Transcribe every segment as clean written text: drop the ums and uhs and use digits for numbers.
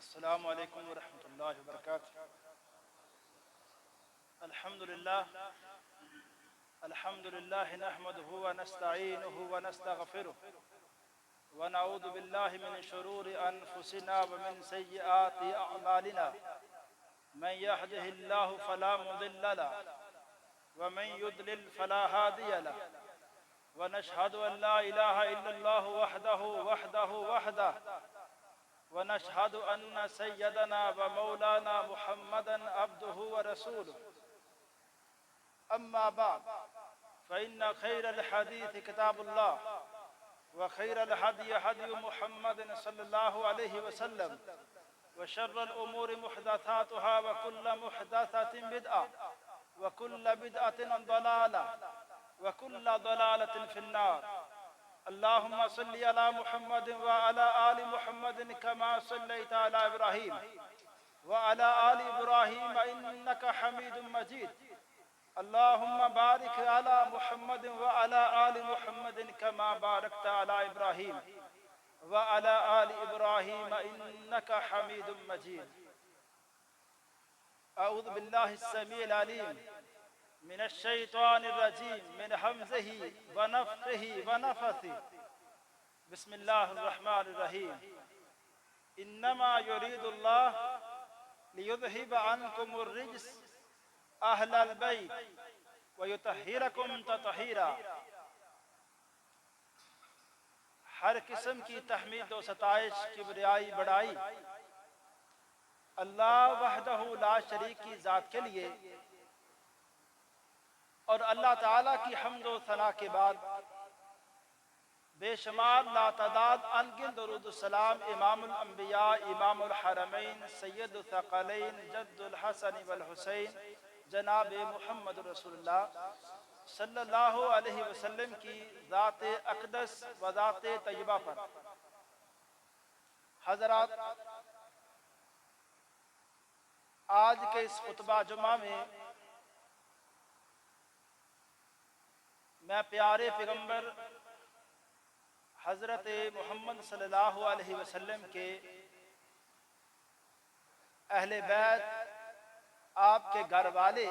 السلام علیکم ورحمۃ اللہ وبرکاتہ۔ الحمد للہ نحمده ونستعینه ونستغفره ونعوذ باللہ من شرور انفسنا ومن سیئات اعمالنا، من يهده الله فلا مضل له ومن يضلل فلا هادي له، ونشهد ان لا اله الا الله وحده ونشهد أن سيدنا ومولانا محمدا عبده ورسوله. أما بعد فإن خير الحديث كتاب الله، وخير الهدي هدي محمد صلى الله عليه وسلم، وشر الأمور محدثاتها، وكل محدثة بدعة، وكل بدعة ضلالة، وكل ضلالة في النار. اللهم صل على محمد وعلى آل محمد كما صليت على إبراهيم وعلى آل إبراهيم إنك حميد مجيد. اللهم بارك على محمد وعلى آل محمد كما باركت على إبراهيم وعلى آل إبراهيم إنك حميد مجيد. أعوذ بالله السميع العليم من الشيطان الرجيم من همزه ونفخه ونفثه. بسم الله الرحمن الرحيم. إنما يريد الله ليذهب عنكم الرجس أهل البيت ويطهركم تطهيرا. ہر قسم کی تحمید و ستائش، کبریائی، بڑائی اللہ وحدہ لا شریک کی ذات کے لیے، اور اللہ تعالیٰ کی حمد و ثنا کے بعد بے شمار لاتعداد انگن درود السلام امام الانبیاء، امام الحرمین، سید الثقلین، جد الحسن والحسین، جناب محمد رسول اللہ صلی اللہ علیہ وسلم کی ذات اقدس و ذات طیبہ پر. حضرات، آج کے اس خطبہ جمعہ میں میں پیارے پیغمبر حضرت محمد صلی اللہ علیہ وسلم کے اہل بیت، آپ کے گھر والے،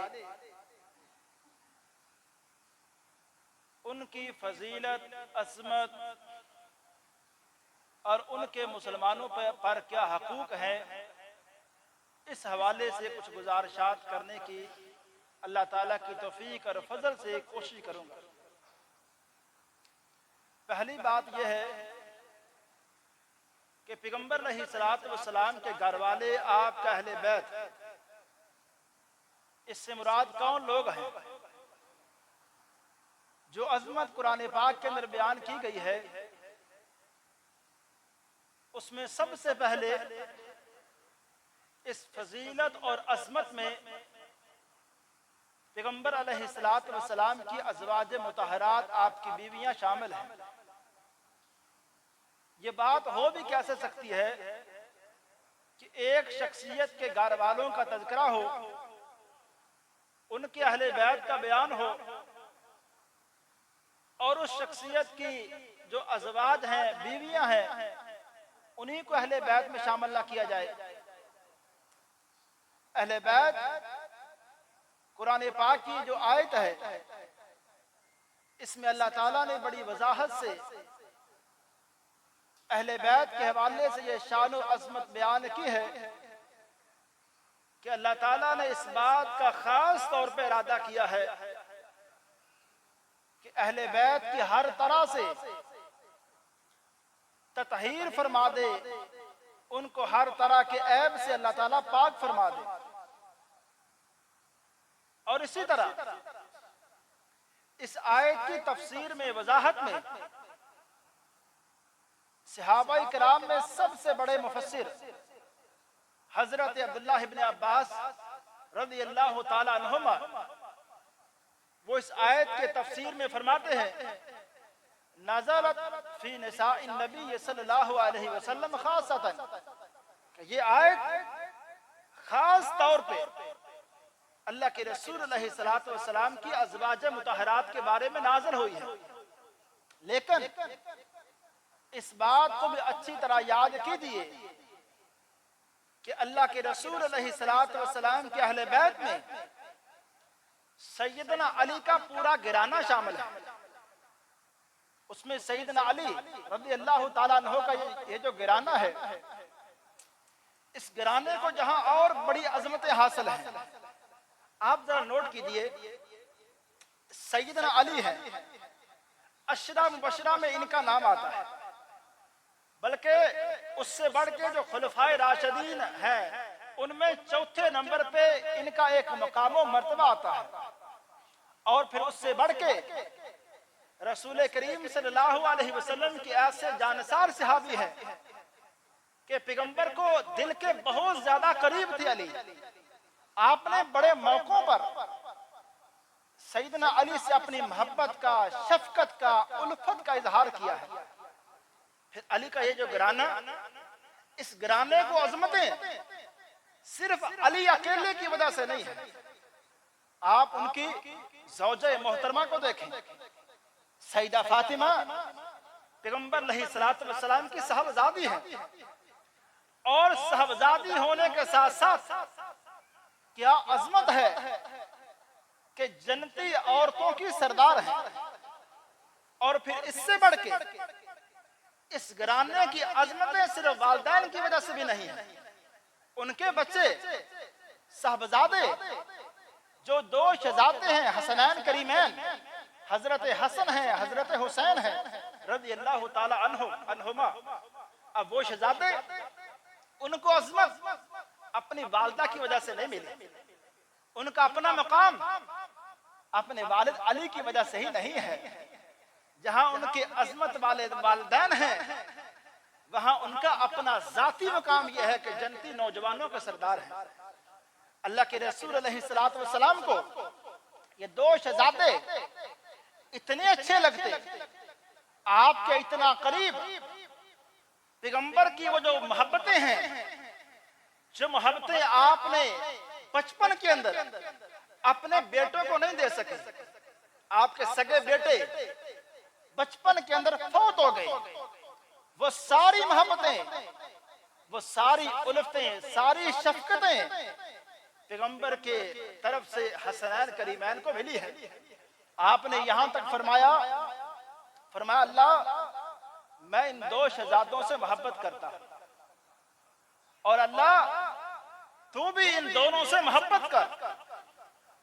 ان کی فضیلت، عظمت اور ان کے مسلمانوں پر کیا حقوق ہیں، اس حوالے سے کچھ گزارشات کرنے کی اللہ تعالیٰ کی توفیق اور فضل سے کوشش کروں گا. پہلی بات یہ ہے کہ پیغمبر علیہ السلام کے گھر والے، آپ کا اہل بیت، اس سے مراد کون لوگ ہیں؟ جو عظمت قرآن پاک کے اندر بیان کی گئی ہے، اس میں سب سے پہلے اس فضیلت اور عظمت میں پیغمبر علیہ السلام کی ازواج مطہرات، آپ کی بیویاں شامل ہیں. یہ بات ہو بھی کیسے سکتی ہے کہ ایک شخصیت کے گھر والوں کا تذکرہ ہو، ان کے اہل بیت کا بیان ہو، اور اس شخصیت کی جو ازواج ہیں، بیویاں ہیں، انہی کو اہل بیت میں شامل نہ کیا جائے. اہل بیت قرآن پاک کی جو آیت ہے، اس میں اللہ تعالیٰ نے بڑی وضاحت سے اہل بیت کے حوالے سے یہ شان و عظمت بیان کی ہے کہ اللہ تعالیٰ نے اس بات کا خاص طور پہ ارادہ کیا ہے کہ اہل بیت کی ہر طرح سے تطہیر فرما دے، ان کو ہر طرح کے عیب سے اللہ تعالیٰ پاک فرما دے. اور اسی طرح اس آیت کی تفسیر میں، وضاحت میں، صحابہ کرام میں سب سے بڑے مفسر حضرت عبداللہ ابن عباس رضی اللہ تعالی عنہما، وہ اس آیت کے تفسیر میں فرماتے ہیں: نزلت فی نساء النبی صلی اللہ علیہ وسلم خاصتا، کہ یہ آیت خاص طور پہ اللہ کے رسول علیہ السلام کی ازواج مطہرات کے بارے میں نازل ہوئی ہے. لیکن اس بات کو بھی اچھی طرح یاد کیجیے کہ اللہ کے رسول علیہ الصلوۃ والسلام کے اہل بیت میں سیدنا علی کا پورا گھرانہ شامل ہے. اس میں سیدنا علی رضی اللہ تعالیٰ عنہ کا یہ جو گھرانہ ہے، اس گھرانے کو جہاں اور بڑی عظمتیں حاصل ہیں، آپ ذرا نوٹ کیجئے. سیدنا علی ہے، عشرہ مبشرہ میں ان کا نام آتا ہے، بلکہ اس سے بڑھ کے جو خلفائے راشدین ہیں ان میں چوتھے نمبر پہ ان کا ایک مقام و مرتبہ آتا ہے. اور پھر اس سے بڑھ کے رسول کریم صلی اللہ علیہ وسلم کی ایسے جانسار صحابی ہیں کہ پیغمبر کو دل کے بہت زیادہ قریب تھے علی. آپ نے بڑے موقعوں پر سیدنا علی سے اپنی محبت کا، شفقت کا، الفت کا اظہار کیا ہے. پھر علی کا یہ جو گھرانہ، اس گھرانے کو عظمتیں صرف علی اکیلے کی وجہ سے نہیں ہے. آپ ان کی زوجہ محترمہ کو دیکھیں، سیدہ فاطمہ پیغمبر علیہ الصلوۃ والسلام کی صاحبزادی ہیں، اور صاحبزادی ہونے کے ساتھ ساتھ کیا عظمت ہے کہ جنتی عورتوں کی سردار ہیں. اور پھر اس سے بڑھ کے اس گھرانے کی عظمتیں صرف والدین کی وجہ سے بھی نہیں ہیں. ان کے بچے صاحبزادے جو دو شہزادے ہیں حسنین کریمین، حضرت حسن ہیں، حضرت حسین ہیں رضی اللہ تعالی عنہما. اب وہ شہزادے، ان کو عظمت اپنی والدہ کی وجہ سے نہیں ملی. ان کا اپنا مقام اپنے والد علی کی وجہ سے ہی نہیں ہے. جہاں ان کے عظمت والے والدین ہیں، وہاں ان کا اپنا ذاتی مقام یہ ہے کہ جنتی نوجوانوں کے سردار ہیں. اللہ کے رسول علیہ الصلوۃ والسلام کو یہ دو شہزادے اتنے اچھے لگتے، آپ کے اتنا قریب. پیغمبر کی وہ جو محبتیں ہیں، جو محبتیں آپ نے بچپن کے اندر اپنے بیٹوں کو نہیں دے سکے. آپ کے سگے بیٹے بچپن کے اندر فوت ہو گئے. وہ ساری محبتیں، وہ ساری الفتیں، ساری شفقتیں پیغمبر کے طرف سے حسنین کریمین کو ملی ہے. آپ نے یہاں تک فرمایا اللہ میں ان دو شہزادوں سے محبت کرتا ہوں، اور اللہ تو بھی ان دونوں سے محبت کر.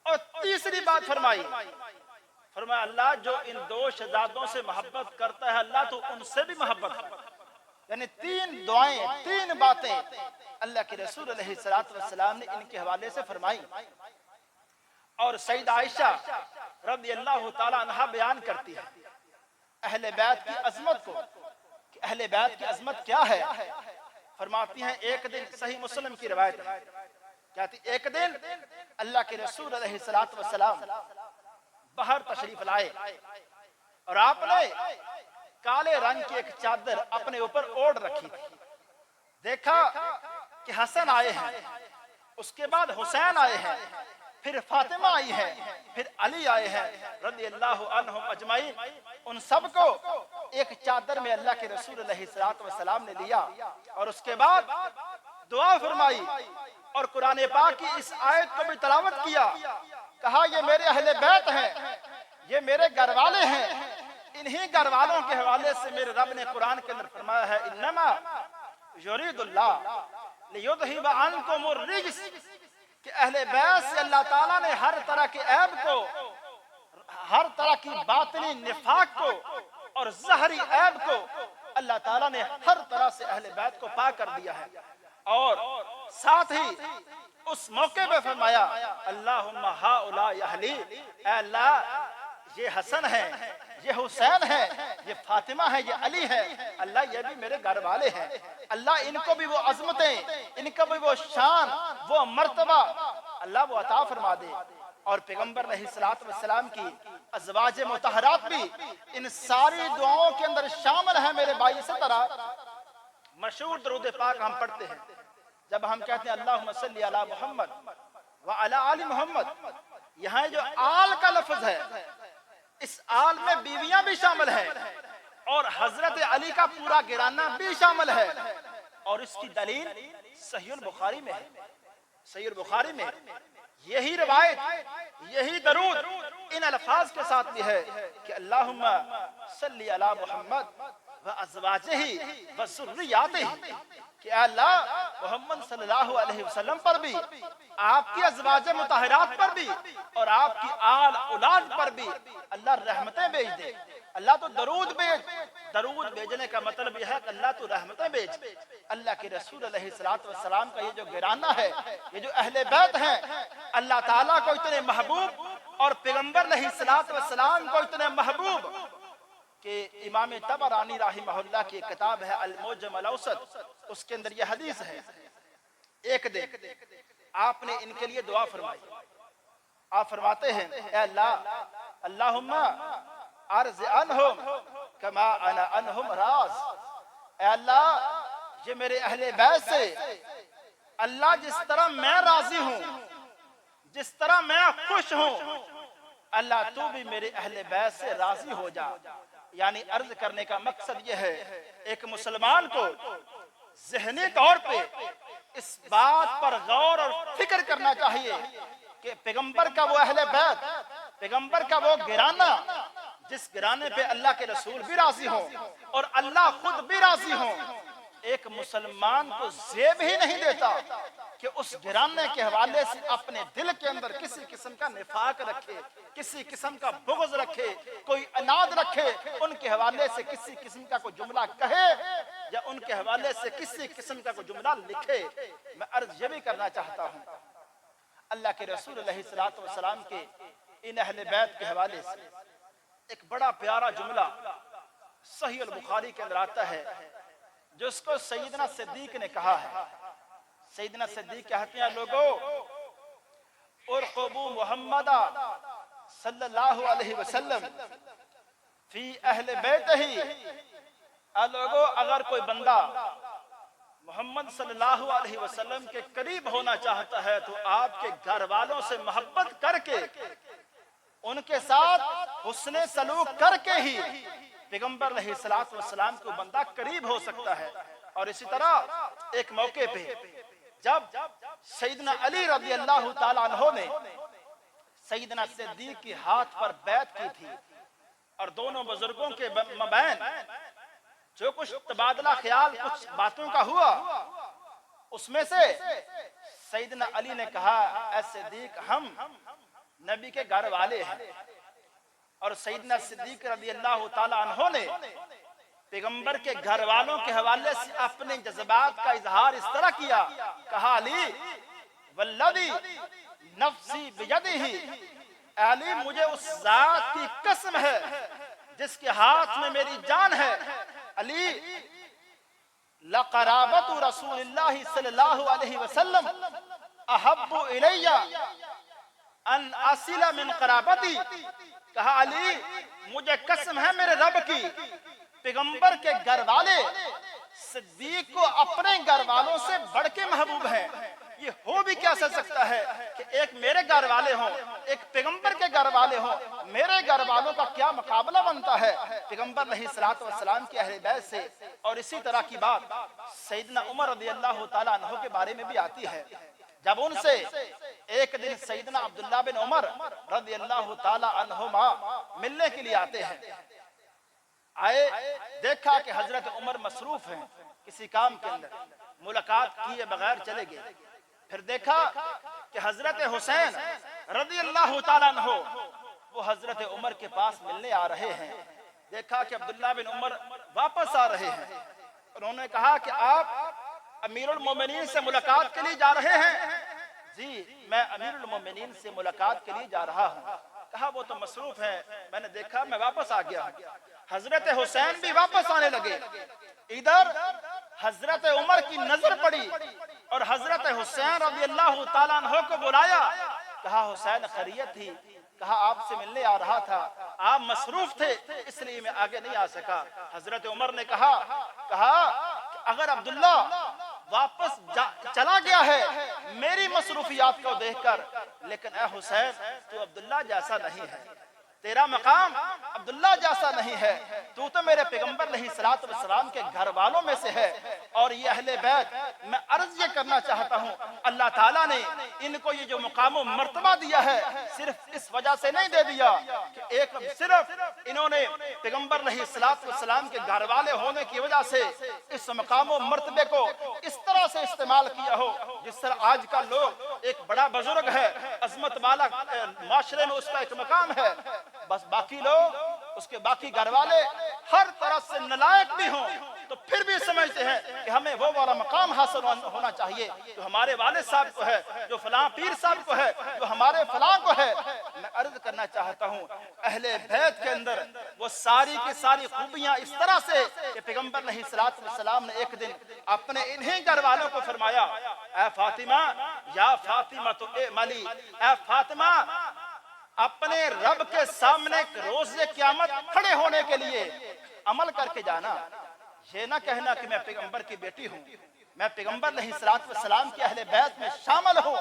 اور تیسری بات فرمایا اللہ جو ان دو شہزادوں سے محبت کرتا ہے اللہ تو ان سے بھی محبت کر. یعنی تین دعائیں، تین باتیں اللہ کے رسول علیہ الصلوۃ والسلام نے ان کے حوالے سے فرمائی. اور سیدہ عائشہ رضی اللہ تعالی عنہا بیان کرتی ہے اہل بیت کی عظمت کو، کہ اہل بیت کی عظمت کیا ہے. فرماتی ہیں ایک دن، صحیح مسلم کی روایت ہے، کہتی ایک دن اللہ کے رسول علیہ الصلوۃ والسلام باہر تشریف لائے، اور آپ نے کالے رنگ کی ایک چادر اپنے اوپر اوڑھ رکھی تھی. دیکھا کہ حسن آئے ہیں، اس کے بعد حسین آئے ہیں، پھر فاطمہ آئی ہے، پھر علی آئے ہیں رضی اللہ عنہم اجمعین. ان سب کو ایک چادر میں اللہ کے رسول علیہ الصلوۃ والسلام نے لیا، اور اس کے بعد دعا فرمائی اور قرآن پاک کی اس آیت کو بھی تلاوت کیا. کہا یہ میرے اہل بیت ہیں، یہ میرے گھر والے ہیں. انہی گھر والوں کے حوالے سے میرے رب نے قرآن کے اندر فرمایا ہے انما یرید اللہ لیذھب عنکم الرجس، کہ اہل بیت سے اللہ تعالیٰ نے ہر طرح کے عیب کو، ہر طرح کی باطنی نفاق کو اور ظاہری عیب کو اللہ تعالیٰ نے ہر طرح سے اہل بیت کو پاک کر دیا ہے. اور ساتھ ہی اس موقع پہ فرمایا اللہم ہؤلاء اہلی، اے اللہ یہ حسن ہے، یہ حسین ہے، یہ فاطمہ ہے، یہ علی ہے، اللہ یہ بھی میرے گھر والے ہیں. اللہ ان کو بھی وہ عظمتیں، ان کو بھی وہ شان، وہ مرتبہ اللہ وہ عطا فرما دے. اور پیغمبر علیہ الصلوۃ والسلام کی ازواج مطہرات بھی ان ساری دعاؤں کے اندر شامل ہیں. میرے بھائی اسی طرح مشہور درود پاک ہم پڑھتے ہیں جب ہم کہتے ہیں اللہم صلی علی محمد وعلی آل محمد. یہاں جو آل کا لفظ ہے، اس آل میں بیویاں بھی شامل ہیں اور حضرت علی کا پورا گھرانہ بھی شامل ہے. اور اس کی دلیل صحیح البخاری میں ہے، صحیح البخاری میں یہی روایت، یہی درود ان الفاظ کے ساتھ بھی ہے کہ اللہم صلی علی محمد و ازواجہ و ذریاتہ، کہ اے اللہ محمد صلی اللہ علیہ وسلم پر بھی، آپ کی ازواج مطہرات پر بھی، اور آپ کی آل اولاد پر بھی اللہ رحمتیں بھیج دے۔ اللہ تو درود بھیج، درود بھیجنے کا مطلب یہ ہے کہ اللہ تو رحمتیں بھیج۔ اللہ کے رسول علیہ السلام کا یہ جو گرانہ ہے، یہ جو اہل بیت ہیں، اللہ تعالیٰ کو اتنے محبوب اور پیغمبر علیہ السلام کو اتنے محبوب کہ امام طبرانی رحمہ اللہ کی کتاب ہے المعجم الاوسط، اس کے اندر یہ حدیث ہے۔ ایک دن آپ نے ان کے لیے دعا فرمائی، آپ فرماتے ہیں اے اللہ اللہم ارض عنہم کما انا عنہم راض، اے اللہ یہ میرے اہل بیت سے اللہ جس طرح میں راضی ہوں، جس طرح میں خوش ہوں، اللہ تو بھی میرے اہل بیت سے راضی ہو جا۔ یعنی عرض کرنے کا مقصد یہ ہے ایک مسلمان کو ذہنی طور پہ اس بات پر غور اور فکر کرنا چاہیے کہ پیغمبر کا وہ اہل بیت، پیغمبر کا وہ گرانہ جس گرانے پہ اللہ کے رسول بھی راضی ہوں اور اللہ خود بھی راضی ہوں، ایک مسلمان کو زیب ہی نہیں دیتا کہ اس گرانے کے حوالے سے اپنے دل کے اندر کسی قسم کا نفاق رکھے، کسی قسم کا بغض رکھے، کوئی اناد رکھے، ان کے حوالے سے کسی قسم کا کوئی جملہ کہے یا ان کے حوالے سے کسی قسم کا کوئی جملہ لکھے۔ میں عرض یہ بھی کرنا چاہتا ہوں اللہ کے رسول علیہ السلام کے ان اہل بیت کے حوالے سے ایک بڑا پیارا جملہ صحیح البخاری کے اندر آتا ہے، جس کو سیدنا صدیق نے کہا ہے۔ سیدنا صدیق کہتے ہیں لوگوں ارقبوا محمد صلی اللہ علیہ وسلم فی اہل بیتہ، لوگوں اگر کوئی بندہ محمد صلی اللہ علیہ وسلم کے قریب ہونا چاہتا ہے تو آپ کے گھر والوں سے محبت کر کے، ان کے ساتھ حسن سلوک کر کے ہی پیغمبر علیہ السلام کو بندہ قریب ہو سکتا ہے۔ اور اسی طرح ایک موقع پہ جب سیدنا علی رضی اللہ تعالیٰ عنہ نے سیدنا صدیق کی ہاتھ پر بیعت کی تھی اور دونوں بزرگوں کے مابین جو کچھ تبادلہ خیال کچھ باتوں کا ہوا، اس میں سے سیدنا علی نے کہا اے صدیق ہم نبی کے گھر والے ہیں، اور سیدنا صدیق رضی اللہ تعالیٰ عنہ نے پیغمبر کے گھر والوں کے حوالے سے اپنے جذبات کا اظہار اس طرح کیا، کہا علی والذی نفسی بیدہ، علی مجھے اس ذات کی قسم ہے جس کے ہاتھ میں میری جان ہے، علی لقرابت رسول اللہ صلی اللہ علیہ وسلم احب الی ان اصل من قرابتی، کہا علی مجھے قسم ہے میرے رب کی، پیغمبر کے گھر والے صدیق کو اپنے گھر والوں سے بڑھ کے محبوب ہیں۔ یہ ہو بھی کیا سکتا ہے کہ ایک میرے گھر والے ہوں، ایک پیغمبر کے گھر والے ہوں، میرے گھر والوں کا کیا مقابلہ بنتا ہے پیغمبر علیہ السلام کی اہل بیت سے۔ اور اسی طرح کی بات سیدنا عمر رضی اللہ تعالیٰ عنہ کے بارے میں بھی آتی ہے، جب ان سے ایک دن سیدنا عبداللہ بن عمر رضی اللہ تعالیٰ عنہما ملنے کے لیے آتے ہیں، آئے دیکھا کہ حضرت عمر مصروف ہیں کسی کام کے اندر، ملاقات کیے بغیر چلے گئے۔ پھر دیکھا کہ حضرت حسین رضی اللہ تعالیٰ عنہ وہ حضرت عمر کے پاس ملنے آ رہے ہیں، دیکھا کہ عبداللہ بن عمر واپس آ رہے ہیں، انہوں نے کہا کہ آپ امیر المومنین سے ملاقات کے لیے جا رہے ہیں؟ جی میں امیر المومنین سے ملاقات کے لیے جا رہا ہوں۔ کہا وہ تو مصروف ہیں، میں نے دیکھا میں واپس آ گیا ہوں۔ حضرت حسین بھی واپس آنے لگے، ادھر حضرت عمر کی نظر پڑی اور حضرت حسین رضی اللہ تعالیٰ عنہ کو بلایا، کہا حسین خیریت تھی؟ کہا آپ سے ملنے آ رہا تھا، آپ مصروف تھے اس لیے میں آگے نہیں آ سکا۔ حضرت عمر نے کہا کہ اگر عبداللہ واپس چلا گیا ہے میری مصروفیات کو دیکھ کر، لیکن اے حسین تو عبداللہ جیسا نہیں ہے، تیرا مقام عبداللہ جیسا نہیں ہے، تو تو میرے پیغمبر علیہ الصلوۃ والسلام کے گھر والوں میں سے ہے اور یہ اہل بیت. میں عرض یہ کرنا چاہتا ہوں اللہ تعالیٰ نے ان کو یہ جو مقام و مرتبہ دیا ہے صرف اس وجہ سے نہیں دے دیا کہ ایک صرف انہوں نے پیغمبر علیہ الصلوۃ والسلام کے گھر والے ہونے کی وجہ سے اس مقام و مرتبے کو اس طرح سے استعمال کیا ہو جس طرح آج کا لوگ ایک بڑا بزرگ ہے عظمت والا معاشرے میں اس کا ایک مقام ہے, بس باقی لوگ اس کے باقی گھر والے ہر طرح سے نالائق بھی ہوں تو پھر بھی سمجھتے ہیں کہ ہمیں وہ والا مقام حاصل ہونا چاہیے جو ہمارے والد صاحب کو ہے, جو فلاں پیر صاحب کو ہے, جو ہمارے فلاں کو ہے. میں عرض کرنا چاہتا ہوں اہل بیت کے اندر وہ ساری کی ساری خوبیاں اس طرح سے کہ پیغمبر علیہ الصلوۃ والسلام نے ایک دن اپنے انہیں گھر والوں کو فرمایا, اے فاطمہ یا فاطمہ تو اے ملی, اے فاطمہ اپنے رب کے سامنے روز قیامت کھڑے ہونے کے لیے عمل کر کے جانا. یہ نہ کہنا کہ میں پیغمبر کی بیٹی ہوں, میں پیغمبر علیہ الصلوۃ والسلام کے اہل بیت میں شامل ہوں.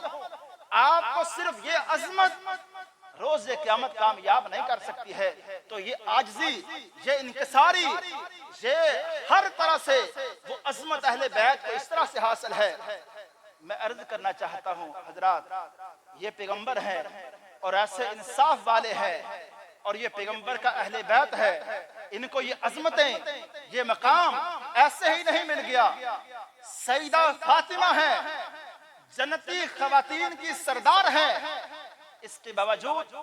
آپ کو صرف یہ عظمت روز قیامت کامیاب نہیں کر سکتی ہے, تو یہ عاجزی, یہ انکساری, یہ ہر طرح سے وہ عظمت اہل بیت کو اس طرح سے حاصل ہے. میں عرض کرنا چاہتا ہوں حضرات یہ پیغمبر ہیں اور ایسے انصاف والے ہیں اور یہ پیغمبر کا اہل بیت ہے, ان کو یہ عظمتیں یہ مقام ایسے ہی نہیں مل گیا. سیدہ فاطمہ ہیں, جنتی خواتین کی سردار ہیں, اس کے باوجود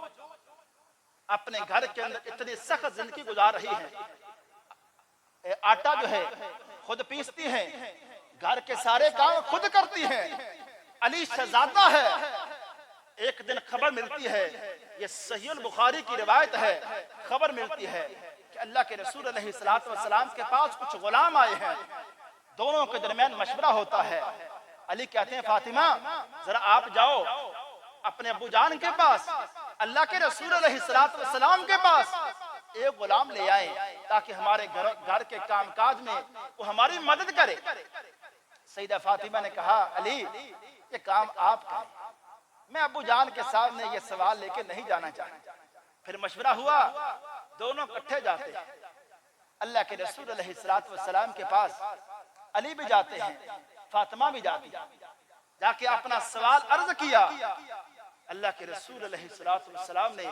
اپنے گھر کے اندر اتنی سخت زندگی گزار رہی ہیں. آٹا جو ہے خود پیستی ہیں, گھر کے سارے کام خود کرتی ہیں. علی شہزادہ ہے. ایک دن خبر ملتی ہے, یہ صحیح البخاری کی روایت ہے, خبر ملتی ہے کہ اللہ کے رسول علیہ الصلوۃ والسلام کے پاس کچھ غلام آئے ہیں. دونوں کے درمیان مشورہ ہوتا ہے. علی کہتے ہیں فاطمہ ذرا آپ جاؤ اپنے ابو جان کے پاس, اللہ کے رسول علیہ الصلوۃ والسلام کے پاس ایک غلام لے آئیں تاکہ ہمارے گھر کے کام کاج میں وہ ہماری مدد کرے. سیدہ فاطمہ نے کہا علی یہ کام آپ کریں, میں ابو جان کے سامنے یہ سوال لے کے نہیں جانا چاہتا. پھر مشورہ ہوا, دونوں اکٹھے جاتے ہیں اللہ کے رسول علیہ الصلوۃ والسلام کے پاس. علی بھی جاتے ہیں, فاطمہ بھی جاتی ہے. جا کے اپنا سوال عرض کیا. اللہ کے رسول علیہ الصلوۃ والسلام نے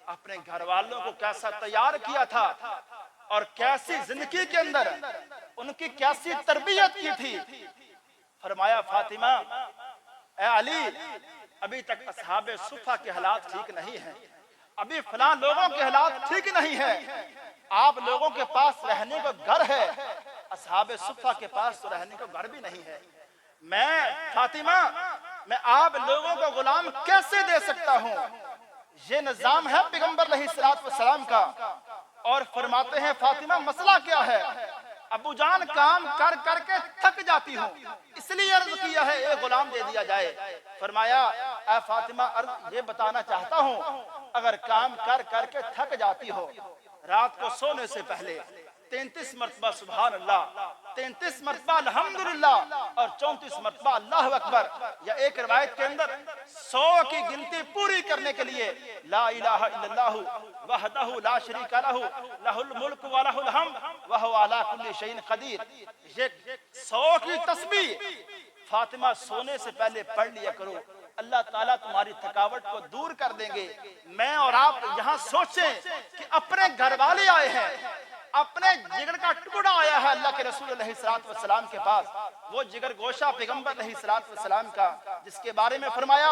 اپنے گھر والوں کو کیسا تیار کیا تھا اور کیسی زندگی کے اندر ان کی کیسی تربیت کی تھی. فرمایا فاطمہ اے علی ابھی تک اصحاب صفہ کے حالات ٹھیک نہیں ہیں, ابھی فلاں لوگوں کے حالات ٹھیک نہیں ہیں. آپ لوگوں کے پاس رہنے کو گھر ہے, اصحاب صفہ کے پاس تو رہنے کو گھر بھی نہیں ہے. میں فاطمہ میں آپ لوگوں کو غلام کیسے دے سکتا ہوں؟ یہ نظام ہے پیغمبر علیہ الصلوۃ والسلام کا. اور فرماتے ہیں فاطمہ مسئلہ کیا ہے؟ ابو جان کام کر کر کے تھک جاتی ہوں, اس لیے عرض کیا ہے ایک غلام دے دیا جائے. فرمایا اے فاطمہ عرض یہ بتانا چاہتا ہوں اگر کام کر کر کے تھک جاتی ہو, رات کو سونے سے پہلے 33 مرتبہ سبحان اللہ, 33 مرتبہ الحمدللہ اور 34 مرتبہ اللہ اکبر, یا ایک روایت کے اندر 100 کی گنتی پوری کرنے کے لیے لا الہ الا اللہ وحدہ لا شریک لہ لہ الملک ولہ الحمد وہو علی کل شیء قدیر. یہ 100 کی تسبیح فاطمہ سونے سے پہلے پڑھ لیا کرو, اللہ تعالیٰ تمہاری تھکاوٹ کو دور کر دیں گے. میں اور آپ یہاں سوچیں کہ اپنے گھر والے آئے ہیں, اپنے جگر کا ٹکڑا آیا ہے اللہ کے رسول علیہ الصلوۃ والسلام کے پاس, وہ جگر گوشہ پیغمبر علیہ الصلوۃ والسلام کا جس کے بارے میں فرمایا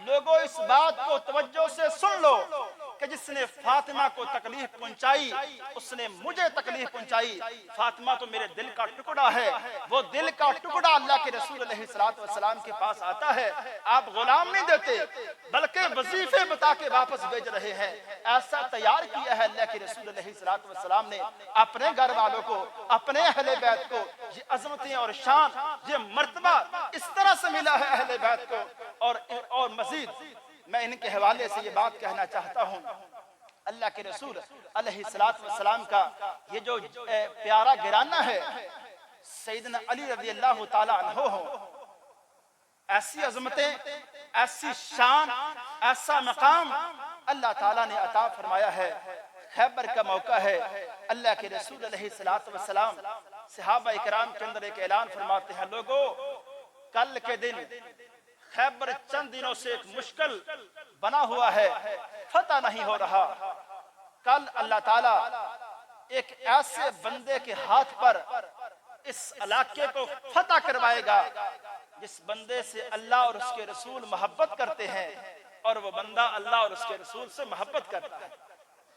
لوگوں اس بات کو توجہ سے سن لو کہ جس نے فاطمہ کو تکلیف پہنچائی اس نے مجھے تکلیف پہنچائی. فاطمہ تو میرے دل کا ٹکڑا ہے, وہ دل کا ٹکڑا اللہ کے رسول علیہ الصلوۃ والسلام کے پاس آتا ہے. آپ غلام نہیں دیتے بلکہ وظیفے بتا کے واپس بھیج رہے ہیں. ایسا تیار کیا ہے اللہ کے رسول علیہ الصلوۃ والسلام نے اپنے گھر والوں کو, اپنے اہل بیت کو. یہ عظمتیں اور شان, یہ مرتبہ اس طرح سے ملا ہے اہل بیت کو. اور مزید میں ان کے حوالے سے یہ بات کہنا چاہتا ہوں, اللہ کے رسول علیہ الصلوۃ والسلام کا یہ جو پیارا گھرانہ ہے سیدنا علی رضی اللہ تعالی عنہ ہو, ایسی عظمتیں, ایسی شان, ایسا مقام اللہ تعالیٰ نے عطا فرمایا ہے خیبر کا موقع ہے، اللہ کے رسول علیہ الصلوۃ والسلام صحابہ اکرام کے اندر ایک اعلان فرماتے ہیں، لوگوں کل کے دن خیبر چند دنوں سے ایک مشکل بنا ہوا ہے، فتح نہیں ہو رہا، کل اللہ تعالیٰ ایک ایسے بندے کے ہاتھ پر اس علاقے کو فتح کروائے گا جس بندے سے اللہ اور اس کے رسول محبت کرتے ہیں، اور وہ بندہ اللہ اور اس کے رسول سے محبت کرتا ہے۔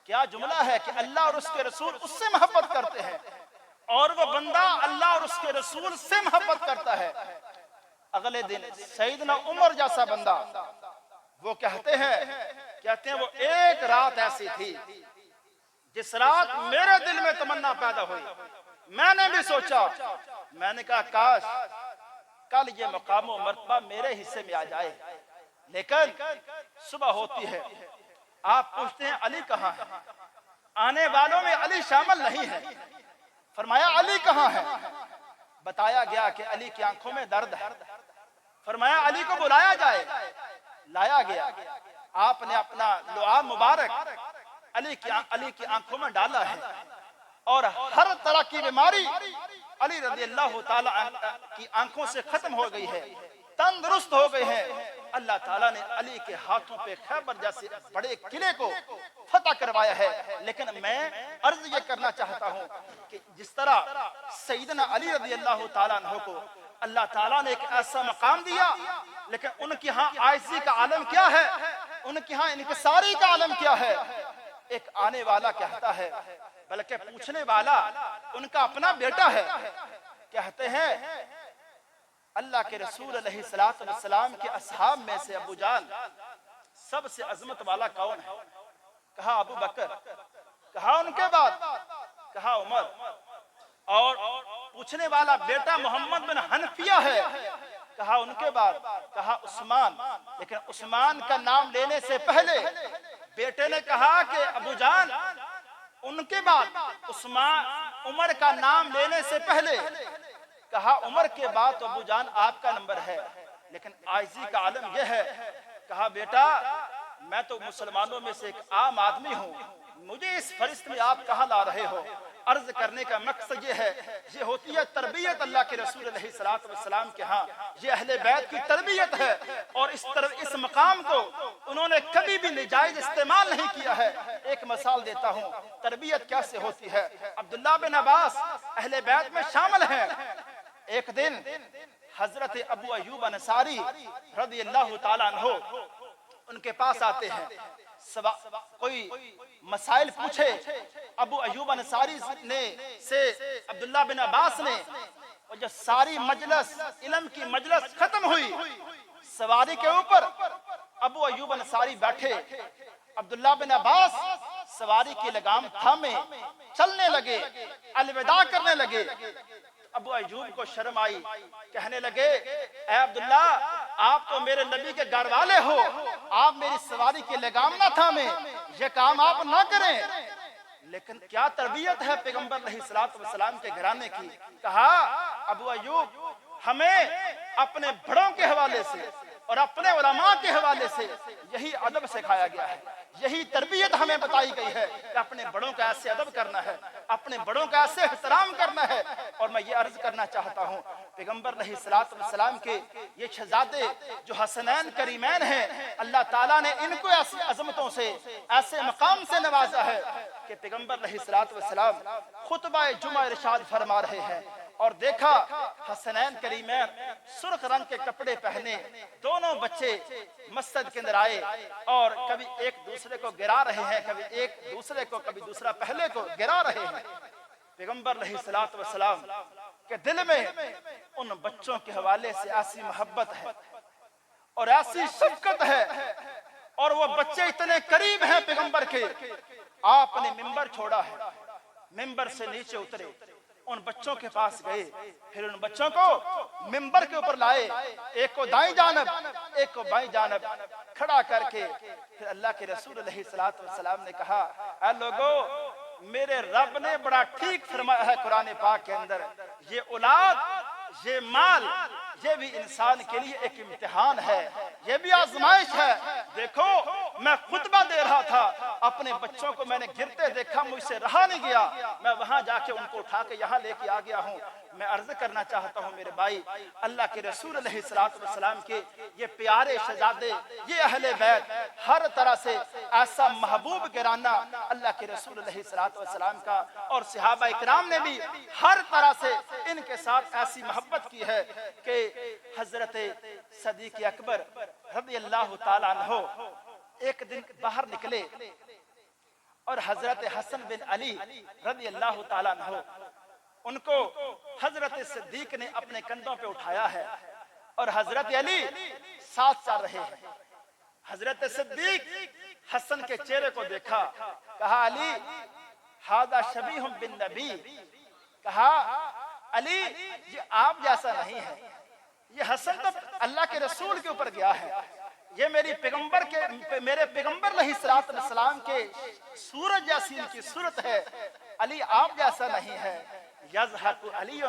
کیا جملہ ہے کہ اللہ اور اس کے رسول اس سے محبت کرتے ہیں اور وہ بندہ اللہ اور اس کے رسول سے محبت کرتا ہے۔ اگلے دن سیدنا عمر جیسا بندہ وہ کہتے ہیں وہ ایک رات ایسی تھی جس رات میرے دل میں تمنا پیدا ہوئی، میں نے بھی سوچا، میں نے کہا کاش کل یہ مقام و مرتبہ میرے حصے میں آ جائے، لیکن صبح ہوتی ہے، آپ پوچھتے ہیں علی کہاں ہے؟ آنے والوں میں علی شامل نہیں ہے۔ فرمایا علی کہاں ہے؟ بتایا گیا کہ علی کی آنکھوں میں درد ہے۔ فرمایا علی کو بلایا جائے، لایا گیا، آپ نے اپنا لعاب مبارک علی کی آنکھوں میں ڈالا ہے، اور ہر طرح کی بیماری علی رضی اللہ تعالیٰ کی آنکھوں سے ختم ہو گئی ہے، تندرست ہو گئے ہیں۔ اللہ تعالیٰ نے علی کے ہاتھوں پہ خیبر جیسے بڑے قلعے کو فتح کروایا ہے۔ لیکن میں عرض یہ کرنا چاہتا ہوں کہ جس طرح سیدنا علی رضی اللہ تعالیٰ عنہ کو اللہ تعالیٰ نے ایک ایسا مقام دیا، لیکن ان کی ہاں عاجزی کا عالم کیا ہے، ان کی ہاں انکساری کا عالم کیا ہے۔ ایک آنے والا کہتا ہے، بلکہ پوچھنے والا ان کا اپنا بیٹا ہے، کہتے ہیں اللہ کے رسول علیہ الصلوۃ والسلام کے اصحاب میں سے ابو جان سب سے عظمت والا کون ہے؟ کہا ابو بکر، کہا ان کے بعد، کہا عمر، اور پوچھنے والا بیٹا محمد بن حنفیہ ہے، کہا ان کے بعد، کہا عثمان، لیکن عثمان کا نام لینے سے پہلے بیٹے نے کہا کہ ابو جان ان کے بعد، عثمان عمر کا نام لینے سے پہلے کہا عمر کے بعد تو ابو جان آپ کا نمبر ہے، لیکن عاجزی کا عالم یہ ہے، کہا بیٹا میں تو مسلمانوں میں سے ایک عام آدمی ہوں، مجھے اس فہرست میں آپ کہاں لا رہے ہو؟ عرض کرنے کا مقصد یہ ہے، یہ ہوتی ہے تربیت اللہ کے رسول علیہ الصلوۃ والسلام کے ہاں، یہ اہل بیت کی تربیت ہے، اور اس مقام کو انہوں نے کبھی بھی ناجائز استعمال نہیں کیا ہے۔ ایک مثال دیتا ہوں تربیت کیسے ہوتی ہے۔ عبداللہ بن عباس اہل بیت میں شامل ہیں۔ ایک دن حضرت ابو ایوب انصاری رضی اللہ تعالیٰ عنہ ان کے پاس آتے ہیں، کوئی مسائل پوچھے، ابو ایوب انصاری نے سے عبداللہ بن عباس نے، اور جب ساری مجلس علم کی مجلس ختم ہوئی، سواری کے اوپر ابو ایوب انصاری بیٹھے، عبداللہ بن عباس سواری کی لگام تھامے چلنے لگے، الوداع کرنے لگے۔ ابو ایوب کو شرم آئی، کہنے لگے اے عبداللہ آپ تو میرے نبی کے گھر والے ہو، آپ میری سواری کی لگام نہ تھامیں، یہ کام آپ نہ کریں۔ لیکن کیا تربیت ہے پیغمبر علیہ الصلوۃ والسلام کے گھرانے کی۔ کہا ابو ایوب ہمیں اپنے بڑوں کے حوالے سے اور اپنے علماء کے حوالے سے یہی ادب سکھایا گیا ہے، یہی تربیت ہمیں بتائی گئی ہے کہ اپنے بڑوں کا ایسے ادب کرنا ہے، اپنے بڑوں کا ایسے احترام کرنا ہے۔ اور میں یہ عرض کرنا چاہتا ہوں پیغمبر علیہ الصلوۃ والسلام کے یہ شہزادے جو حسنین کریمین ہیں، اللہ تعالیٰ نے ان کو ایسی عظمتوں سے، ایسے مقام سے نوازا ہے کہ پیغمبر علیہ الصلوۃ والسلام خطبہ جمعہ ارشاد فرما رہے ہیں، اور دیکھا حسنین کریمین سرخ رنگ کے کپڑے پہنے دونوں بچے مسجد کے اندر آئے، اور کبھی ایک دوسرے کو گرا رہے ہیں، کبھی ایک دوسرے کو، کبھی دوسرا پہلے کو گرا رہے ہیں۔ پیغمبر علیہ الصلوۃ والسلام کے دل میں ان بچوں کے حوالے سے ایسی محبت ہے اور ایسی شفقت ہے، اور وہ بچے اتنے قریب ہیں پیغمبر کے، آپ نے ممبر چھوڑا ہے، ممبر سے نیچے اترے، ان بچوں کے پاس گئے، پھر ان بچوں کو ممبر کے اوپر لائے، ایک کو دائیں جانب ایک کو بائیں جانب کھڑا کر کے، پھر اللہ کے رسول علیہ الصلوۃ والسلام نے کہا اے لوگو میرے رب نے بڑا ٹھیک فرمایا ہے قرآن پاک کے اندر، یہ اولاد، یہ مال، یہ بھی انسان کے لیے ایک امتحان ہے، یہ بھی آزمائش ہے۔ دیکھو میں خطبہ دے رہا تھا، اپنے بچوں کو میں نے گرتے دیکھا، مجھ سے رہا نہیں گیا، میں وہاں جا کے ان کو اٹھا کے یہاں لے کے آ گیا ہوں۔ میں عرض کرنا چاہتا ہوں میرے بھائی، اللہ کے رسول علیہ السلام کے یہ پیارے شہزادے، یہ اہل بیت ہر طرح سے ایسا محبوب گرانہ اللہ کے رسول علیہ السلام کا، اور صحابہ اکرام نے بھی ہر طرح سے ان کے ساتھ ایسی محبت کی ہے کہ حضرت صدیق اکبر رضی اللہ تعالیٰ عنہ ایک دن باہر نکلے اور حضرت حسن بن علی رضی اللہ تعالیٰ عنہ ان کو حضرت صدیق نے اپنے کندھوں پہ اٹھایا ہے اور حضرت علی ساتھ چل رہے ہیں۔ حضرت صدیق حسن کے چہرے کو دیکھا، کہا علی ھذا شبیہ بالنبی، کہا علی یہ آپ جیسا نہیں ہے، یہ حسن تو اللہ کے رسول کے اوپر گیا ہے، یہ میرے پیغمبر علیہ السلام کے سورج جیسی ان کی صورت ہے، علی آپ جیسا نہیں ہے۔ یضحک علی،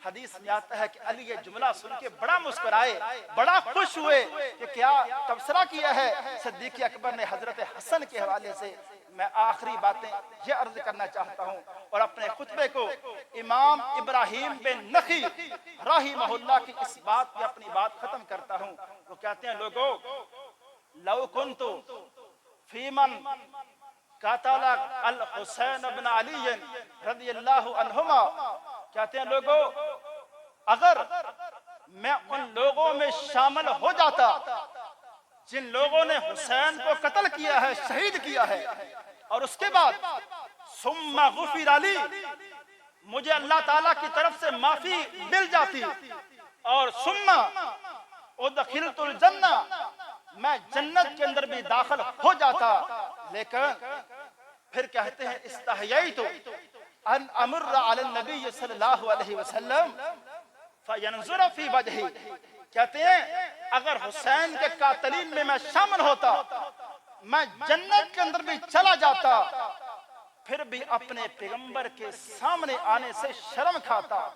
حدیث میں آتا ہے کہ علی یہ جملہ سن کے بڑا مسکرائے، بڑا خوش ہوئے کہ کیا تبصرہ کیا ہے صدیق اکبر نے حضرت حسن کے حوالے سے۔ میں آخری باتیں یہ عرض کرنا چاہتا ہوں اور اپنے خطبے کو امام ابراہیم بن نخی رحمہ اللہ کی اس بات پہ اپنی بات ختم کرتا ہوں۔ وہ کہتے ہیں لوگوں، لو کنت فی من قاتل الحسین بن علی رضی اللہ عنہما، کہتے ہیں لوگوں اگر میں ان لوگوں میں شامل ہو جاتا جن لوگوں نے حسین کو قتل کیا ہے، شہید کیا ہے، اور اس کے بعد ثم غفر علی، مجھے اللہ تعالیٰ کی طرف سے معافی مل جاتی، اور ثم ادخلت الجنہ، میں جنت کے اندر بھی داخل ہو جاتا، لیکن پھر کہتے ہیں استحییت ان امر علی النبی صلی اللہ علیہ وسلم فینظر فی وجہی، کہتے ہیں اگر حسین کے قاتلین میں میں شامل ہوتا، میں جنت کے اندر بھی چلا جاتا، پھر بھی اپنے پیغمبر کے سامنے آنے سے شرم کھاتا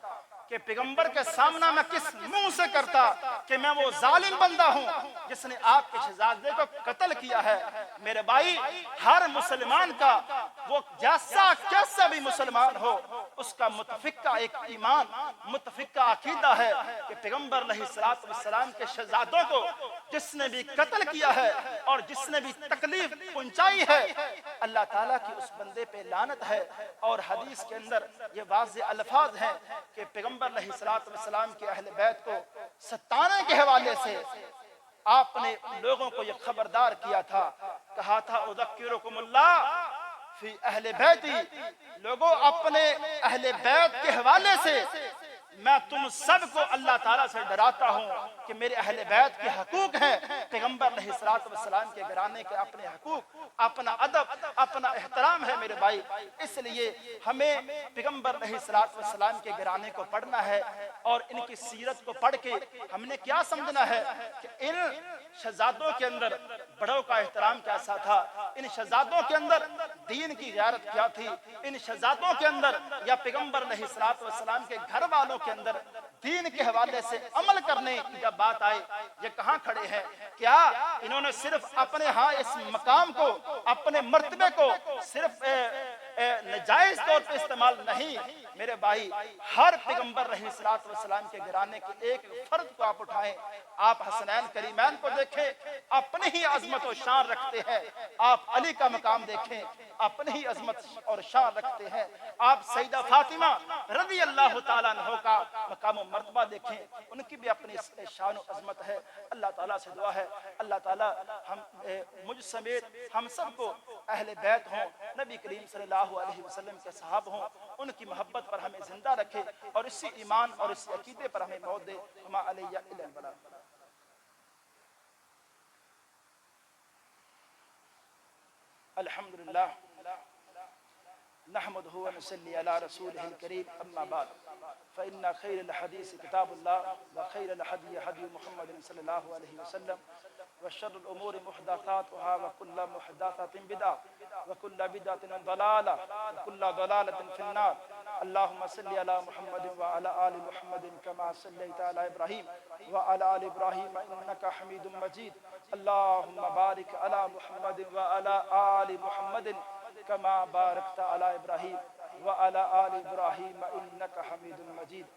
کہ پیغمبر کے سامنا میں کس منہ سے کرتا کہ میں وہ ظالم بندہ ہوں جس نے آپ کے شہزادے کو قتل کیا ہے۔ میرے بھائی، ہر مسلمان کا وہ کیسا بھی مسلمان ہو، اس کا متفقہ ایک ایمان، متفقہ عقیدہ ہے کہ پیغمبر علیہ السلام کے شہزادوں کو جس نے بھی قتل کیا ہے اور جس نے بھی تکلیف پہنچائی ہے، اللہ تعالیٰ کی اس بندے پہ لعنت ہے۔ اور حدیث کے اندر یہ واضح الفاظ ہیں کہ پیغمبر علیہ السلام کے اہل بیت کو ستانے کے حوالے سے آپ نے لوگوں کو یہ خبردار کیا تھا، کہا تھا اذکرکم اللہ فی اہل بیتی، لوگوں اپنے اہل بیت کے حوالے سے میں تم سب کو اللہ تعالیٰ سے ڈراتا ہوں کہ میرے اہل بیت کے حقوق ہیں، پیغمبر علیہ السلام کے گھرانے کے اپنے حقوق، اپنا ادب، اپنا احترام ہے میرے بھائی۔ اس لیے ہمیں پیغمبر علیہ السلام کے گھرانے کو پڑھنا ہے اور ان کی سیرت کو پڑھ کے ہم نے کیا سمجھنا ہے کہ ان شہزادوں کے اندر بڑوں کا احترام کیسا تھا، ان شہزادوں کے اندر دین کی غیرت کیا تھی، ان شہزادوں کے اندر یا پیغمبر علیہ السلام کے گھر والوں کے اندر دین کے حوالے سے عمل کرنے کی جب بات آئے یہ کہاں کھڑے ہیں؟ کیا انہوں نے صرف اپنے ہاں اس مقام کو، اپنے مرتبے کو صرف نجائز طور پہ استعمال نہیں؟ میرے بھائی، ہر پیغمبر علیہ السلام کے گھرانے کے ایک فرد کو آپ اٹھائیں، آپ حسنین کریمین کو دیکھیں، اپنی ہی عظمت و شان رکھتے ہیں، آپ علی کا مقام دیکھیں، اپنی ہی عظمت اور شان رکھتے ہیں، آپ سیدہ فاطمہ رضی اللہ تعالیٰ عنہ کا مقام و مرتبہ دیکھیں، ان کی بھی اپنی شان و عظمت ہے۔ اللہ تعالیٰ سے دعا ہے اللہ تعالیٰ مجھ سمیت ہم سب کو اہل بیت ہوں، نبی کریم صلی اللہ علیہ وسلم کے صحاب ہوں، ان کی محبت پر ہمیں زندہ رکھے اور اسی ایمان اور اسی عقیدے پر ہمیں موت دے۔ وما علیہ الا البلاغ۔ الحمدللہ نحمده ونصلي على رسوله الكريم، أما بعد فإن خير الحديث كتاب الله وخير الهدي هدي محمد صلى الله عليه وسلم وشر الأمور محدثاتها وكل محدثة بدعة وكل بدعة ضلالة وكل ضلالة في النار۔ اللهم صل على محمد وعلى آل محمد كما صليت على إبراهيم وعلى آل إبراهيم إنك حميد مجيد۔ اللهم بارك على محمد وعلى آل محمد كما باركت على إبراهيم وعلى آل إبراهيم إنك حميد مجيد.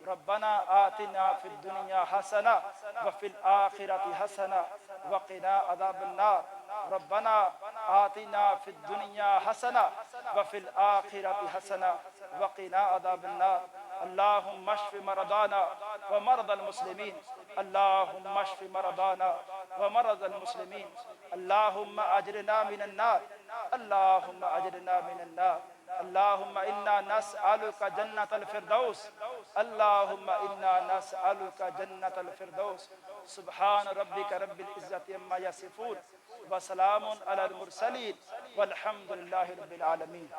ربنا آتنا في الدنيا حسنة وفي الآخرة حسنة وقنا عذاب النار. ربنا آتنا في الدنيا حسنة وفي الآخرة حسنة وقنا عذاب النار. اللهم اشف مرضانا ومرضى المسلمين. اللهم اشف مرضانا ومرضى المسلمين. اللهم أجرنا من النار. اللهم أجرنا من النار. اللهم إنا نسألك جنة الفردوس. اللهم إنا نسألك جنة الفردوس. سبحان ربك رب العزة عما يصفون وسلام على المرسلين والحمد لله رب العالمين.